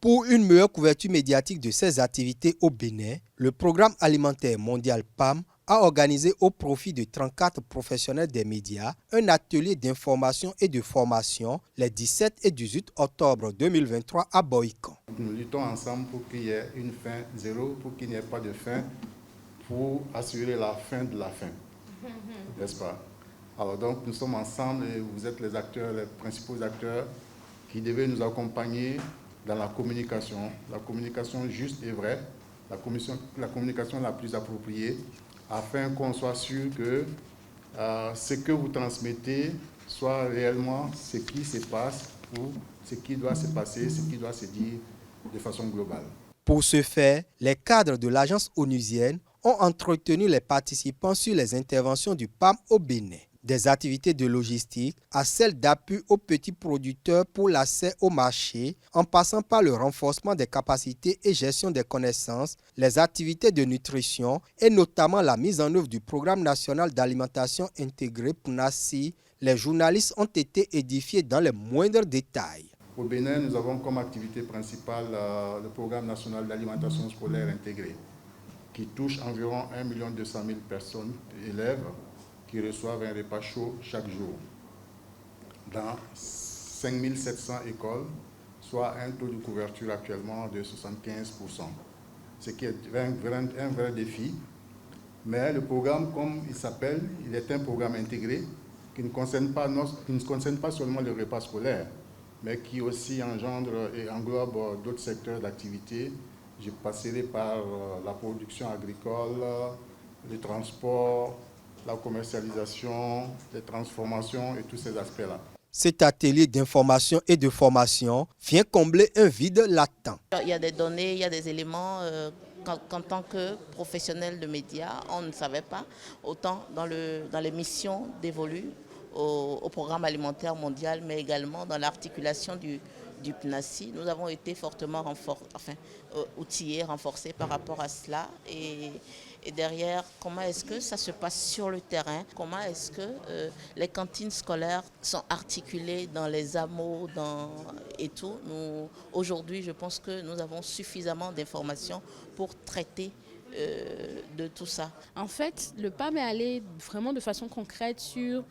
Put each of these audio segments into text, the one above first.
Pour une meilleure couverture médiatique de ces activités au Bénin, le Programme alimentaire mondial PAM a organisé au profit de 34 professionnels des médias un atelier d'information et de formation les 17 et 18 octobre 2023 à Boïkan. Nous luttons ensemble pour qu'il y ait une fin zéro, pour qu'il n'y ait pas de fin, pour assurer la fin de la fin, n'est-ce pas? Alors donc nous sommes ensemble et vous êtes les acteurs, les principaux acteurs qui devaient nous accompagner dans la communication juste et vraie, la communication la plus appropriée, afin qu'on soit sûr que ce que vous transmettez soit réellement ce qui se passe ou ce qui doit se passer, ce qui doit se dire de façon globale. Pour ce faire, les cadres de l'agence onusienne ont entretenu les participants sur les interventions du PAM au Bénin. Des activités de logistique à celles d'appui aux petits producteurs pour l'accès au marché, en passant par le renforcement des capacités et gestion des connaissances, les activités de nutrition et notamment la mise en œuvre du Programme national d'alimentation intégrée PNACI, les journalistes ont été édifiés dans les moindres détails. Au Bénin, nous avons comme activité principale le Programme national d'alimentation scolaire intégrée, qui touche environ 1 200 000 personnes, élèves, qui reçoivent un repas chaud chaque jour dans 5 700 écoles, soit un taux de couverture actuellement de 75%. Ce qui est un vrai défi. Mais le programme, comme il s'appelle, il est un programme intégré qui ne concerne pas seulement le repas scolaire, mais qui aussi engendre et englobe d'autres secteurs d'activité. Je passerai par la production agricole, le transport, la commercialisation, les transformations et tous ces aspects-là. Cet atelier d'information et de formation vient combler un vide latent. Il y a des données, il y a des éléments qu'en tant que professionnel de médias, on ne savait pas. Autant dans les missions dévolues au programme alimentaire mondial, mais également dans l'articulation du PNACI, nous avons été fortement outillés, renforcés par rapport à cela. Et derrière, comment est-ce que ça se passe sur le terrain? Comment est-ce que les cantines scolaires sont articulées dans les hameaux et tout? Aujourd'hui, je pense que nous avons suffisamment d'informations pour traiter de tout ça. En fait, le PAM est allé vraiment de façon concrète sur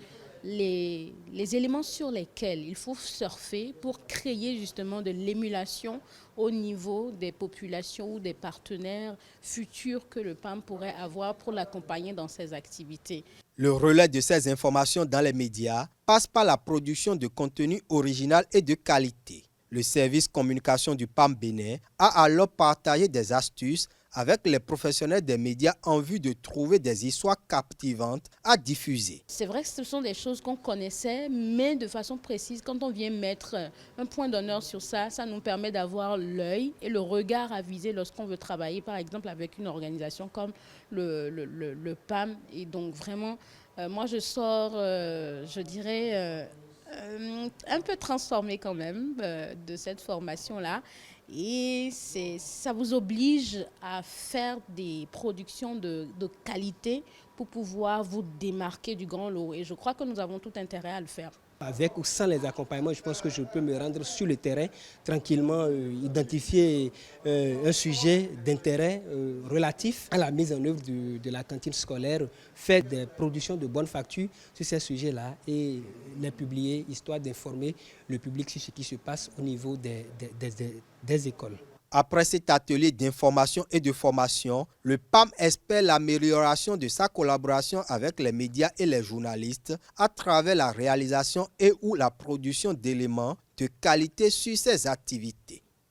les éléments sur lesquels il faut surfer pour créer justement de l'émulation au niveau des populations ou des partenaires futurs que le PAM pourrait avoir pour l'accompagner dans ses activités. Le relais de ces informations dans les médias passe par la production de contenu original et de qualité. Le service communication du PAM Bénin a alors partagé des astuces avec les professionnels des médias en vue de trouver des histoires captivantes à diffuser. C'est vrai que ce sont des choses qu'on connaissait, mais de façon précise, quand on vient mettre un point d'honneur sur ça, ça nous permet d'avoir l'œil et le regard avisé lorsqu'on veut travailler, par exemple, avec une organisation comme le PAM. Et donc vraiment, moi je sors, je dirais, un peu transformée quand même de cette formation-là. Et ça vous oblige à faire des productions de qualité pour pouvoir vous démarquer du grand lot. Et je crois que nous avons tout intérêt à le faire. Avec ou sans les accompagnements, je pense que je peux me rendre sur le terrain, tranquillement identifier un sujet d'intérêt relatif à la mise en œuvre de la cantine scolaire, faire des productions de bonne facture sur ces sujets-là et les publier, histoire d'informer le public sur ce qui se passe au niveau des écoles. Après cet atelier d'information et de formation, le PAM espère l'amélioration de sa collaboration avec les médias et les journalistes à travers la réalisation et ou la production d'éléments de qualité sur ses activités.